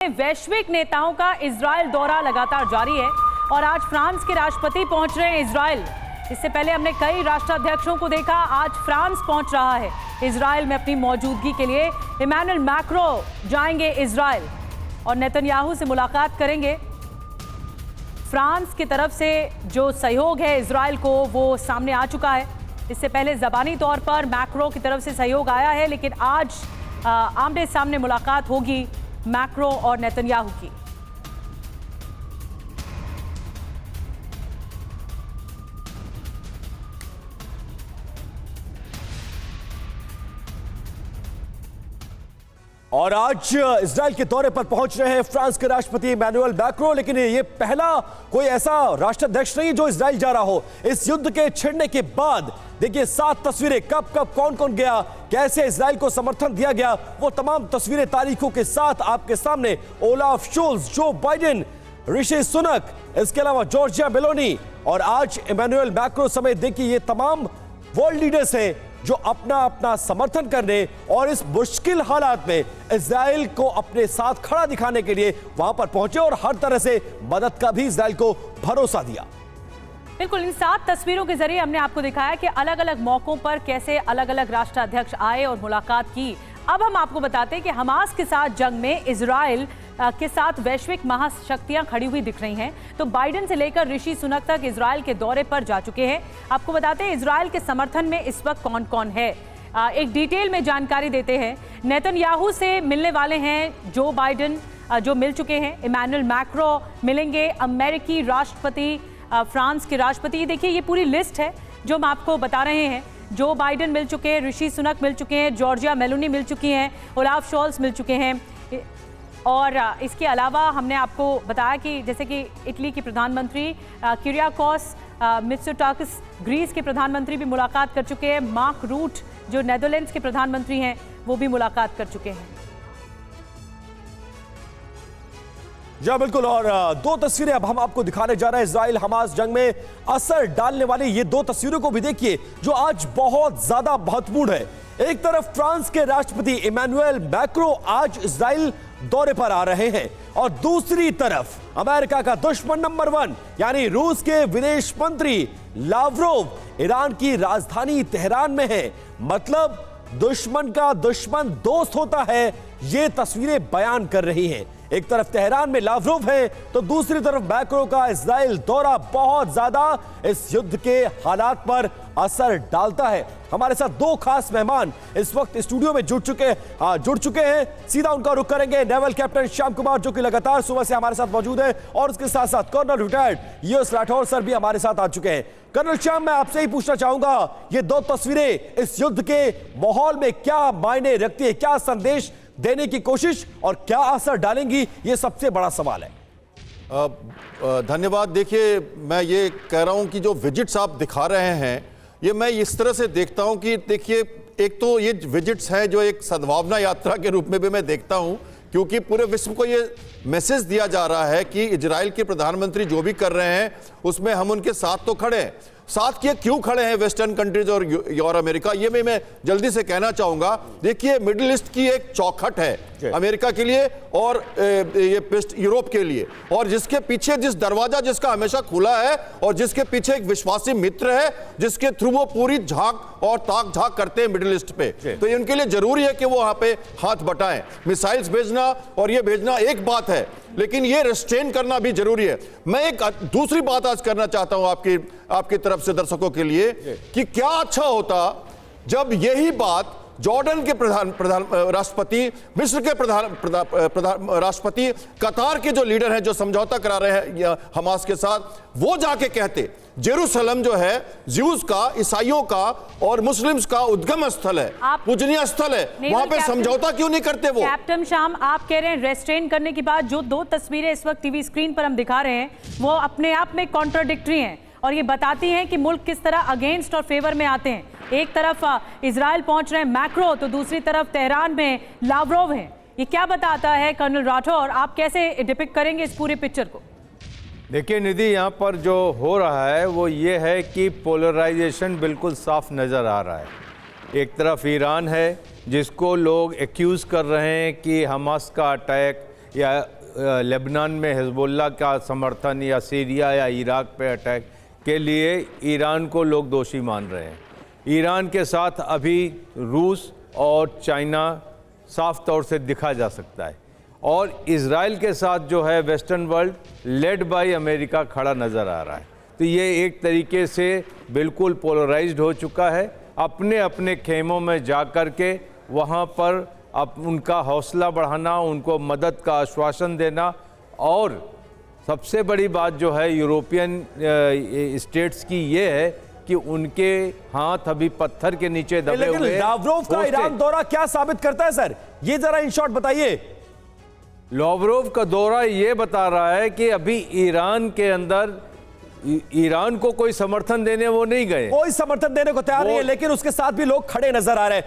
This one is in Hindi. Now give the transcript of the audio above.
वैश्विक नेताओं का इजरायल दौरा लगातार जारी है और आज फ्रांस के राष्ट्रपति पहुंच रहे हैं इजरायल। इससे पहले हमने कई राष्ट्राध्यक्षों को देखा, आज फ्रांस पहुंच रहा है इजरायल में अपनी मौजूदगी के लिए। इमैनुअल मैक्रों जाएंगे इजरायल और नेतन्याहू से मुलाकात करेंगे। फ्रांस की तरफ से जो सहयोग है इजरायल को वो सामने आ चुका है। इससे पहले ज़बानी तौर पर मैक्रों की तरफ से सहयोग आया है, लेकिन आज आमने सामने मुलाकात होगी मैक्रों और नेतन्याहू की। और आज इजराइल के दौरे पर पहुंच रहे हैं फ्रांस के राष्ट्रपति इमैनुअल मैक्रों। लेकिन ये पहला कोई ऐसा राष्ट्राध्यक्ष नहीं जो इजराइल जा रहा हो। इस युद्ध के छिड़ने के बाद देखिए 7 तस्वीरें, कब कब कौन कौन गया, कैसे इजराइल को समर्थन दिया गया, वो तमाम तस्वीरें तारीखों के साथ आपके सामने। Olaf Scholz, Joe Biden, Rishi Sunak, इसके अलावा जॉर्जिया मेलोनी और आज इमैनुअल मैक्रों समेत देखिए ये तमाम वर्ल्ड लीडर्स हैं जो अपना अपना समर्थन करने और इस मुश्किल हालात में इजराइल को अपने साथ खड़ा दिखाने के लिए वहां पर पहुंचे और हर तरह से मदद का भी इजराइल को भरोसा दिया। बिल्कुल, इन 7 तस्वीरों के जरिए हमने आपको दिखाया कि अलग अलग मौकों पर कैसे अलग अलग राष्ट्राध्यक्ष आए और मुलाकात की। अब हम आपको बताते हैं कि हमास के साथ जंग में इजराइल के साथ वैश्विक महाशक्तियां खड़ी हुई दिख रही हैं। तो बाइडेन से लेकर ऋषि सुनक तक इजराइल के दौरे पर जा चुके हैं। आपको बताते हैं इजराइल के समर्थन में इस वक्त कौन कौन है, एक डिटेल में जानकारी देते हैं। नेतन्याहू से मिलने वाले हैं जो बाइडेन, जो मिल चुके हैं। इमैनुअल मैक्रों मिलेंगे, अमेरिकी राष्ट्रपति, फ्रांस के राष्ट्रपति। देखिए ये पूरी लिस्ट है जो हम आपको बता रहे हैं। जो बाइडेन मिल चुके हैं, ऋषि सुनक मिल चुके हैं, जॉर्जिया मेलोनी मिल चुकी हैं, ओलाफ शोल्ज मिल चुके हैं। और इसके अलावा हमने आपको बताया कि जैसे कि इटली की प्रधानमंत्री किरियाकोस मित्सोटाकिस, ग्रीस के प्रधानमंत्री भी मुलाकात कर चुके हैं। मार्क रूट जो नेदरलैंड्स के प्रधानमंत्री हैं वो भी मुलाकात कर चुके हैं। जी बिल्कुल, और 2 तस्वीरें अब हम आपको दिखाने जा रहे हैं इजराइल हमास जंग में असर डालने वाली। ये 2 तस्वीरों को भी देखिए जो आज बहुत ज्यादा महत्वपूर्ण है। एक तरफ फ्रांस के राष्ट्रपति इमैनुअल मैक्रों आज इजराइल दौरे पर आ रहे हैं और दूसरी तरफ अमेरिका का दुश्मन नंबर 1 यानी रूस के विदेश मंत्री लावरोव ईरान की राजधानी तेहरान में है। मतलब दुश्मन का दुश्मन दोस्त होता है, ये तस्वीरें बयान कर रही हैं। एक तरफ तेहरान में लावरोव है तो दूसरी तरफ मैक्रों का इजराइल दौरा बहुत ज्यादा इस युद्ध के हालात पर असर डालता है। हमारे साथ 2 खास मेहमान इस वक्त स्टूडियो में जुड़ चुके हैं। सीधा उनका रुख करेंगे। नेवल कैप्टन श्याम कुमार जो कि लगातार सुबह से हमारे साथ मौजूद है और उसके साथ साथ colonel retired US Rathore sir भी हमारे साथ आ चुके हैं। कर्नल श्याम, मैं आपसे ही पूछना चाहूंगा, ये 2 तस्वीरें इस युद्ध के माहौल में क्या मायने रखती है, क्या संदेश देने की कोशिश और क्या असर डालेंगी, ये सबसे बड़ा सवाल है। धन्यवाद। देखिए, मैं ये कह रहा हूं कि जो विजिट्स आप दिखा रहे हैं ये मैं इस तरह से देखता हूं कि देखिए, एक तो ये विजिट्स है जो एक सद्भावना यात्रा के रूप में भी मैं देखता हूं, क्योंकि पूरे विश्व को ये मैसेज दिया जा रहा है कि इजराइल के प्रधानमंत्री जो भी कर रहे हैं उसमें हम उनके साथ तो खड़े हैं। साथ किए क्यों खड़े हैं वेस्टर्न कंट्रीज और अमेरिका, ये मैं जल्दी से कहना चाहूंगा। देखिए, मिडिल ईस्ट की एक चौखट है अमेरिका के लिए और ये वेस्ट यूरोप के लिए, और जिसके पीछे जिस दरवाजा जिसका हमेशा खुला है और जिसके पीछे एक विश्वासी मित्र है जिसके थ्रू वो पूरी झांक और ताक झांक करते हैं मिडिल ईस्ट पे, तो ये उनके लिए जरूरी है कि वो वहां पे हाथ बटाएं। मिसाइल्स भेजना और ये भेजना एक बात है, लेकिन ये रिस्ट्रेन करना भी जरूरी है। मैं एक दूसरी बात आज करना चाहता हूं आपकी तरफ से दर्शकों के लिए कि क्या अच्छा होता जब यही बात जॉर्डन के प्रधान राष्ट्रपति, मिस्र के प्रधान राष्ट्रपति, कतार के जो लीडर हैं जो समझौता करा रहे हैं हमास के साथ, वो जाके कहते जेरूसलम जो है ज्यूज का, ईसाइयों का और मुस्लिम्स का उद्गम स्थल है, पूजनीय स्थल है, वहां पे समझौता क्यों नहीं करते वो? कैप्टन श्याम, आप कह रहे हैं रेस्ट्रेन करने की बात। जो 2 तस्वीरें इस वक्त टीवी स्क्रीन पर हम दिखा रहे हैं वो अपने आप में कॉन्ट्राडिक्टरी हैं और ये बताती हैं कि मुल्क किस तरह अगेंस्ट और फेवर में आते हैं। एक तरफ इजराइल पहुंच रहे हैं मैक्रों, तो दूसरी तरफ तेहरान में लावरोव हैं। ये क्या बताता है कर्नल राठौर, आप कैसे डिपिक्ट करेंगे इस पूरे पिक्चर को? देखिए निधि, यहाँ पर जो हो रहा है वो ये है कि पोलराइजेशन बिल्कुल साफ नज़र आ रहा है। एक तरफ ईरान है जिसको लोग एक्यूज़ कर रहे हैं कि हमास का अटैक या लेबनान में हिजबुल्लाह का समर्थन या सीरिया या इराक पे अटैक के लिए ईरान को लोग दोषी मान रहे हैं। ईरान के साथ अभी रूस और चाइना साफ तौर से दिखा जा सकता है, और इजराइल के साथ जो है western world led by America खड़ा नज़र आ रहा है। तो ये एक तरीके से बिल्कुल पोलराइज्ड हो चुका है। अपने अपने खेमों में जा कर के वहाँ पर उनका हौसला बढ़ाना, उनको मदद का आश्वासन देना, और सबसे बड़ी बात जो है यूरोपियन स्टेट्स की ये है कि उनके हाथ अभी पत्थर के नीचे दबे लेकिन हुए हैं। लावरोव का ईरान दौरा क्या साबित करता है सर, ये जरा इन शॉर्ट बताइए। लावरोव का दौरा ये बता रहा है कि अभी ईरान के अंदर ईरान को कोई समर्थन देने वो नहीं गए, कोई समर्थन देने को तैयार नहीं है, लेकिन उसके साथ भी लोग खड़े नजर आ रहे हैं।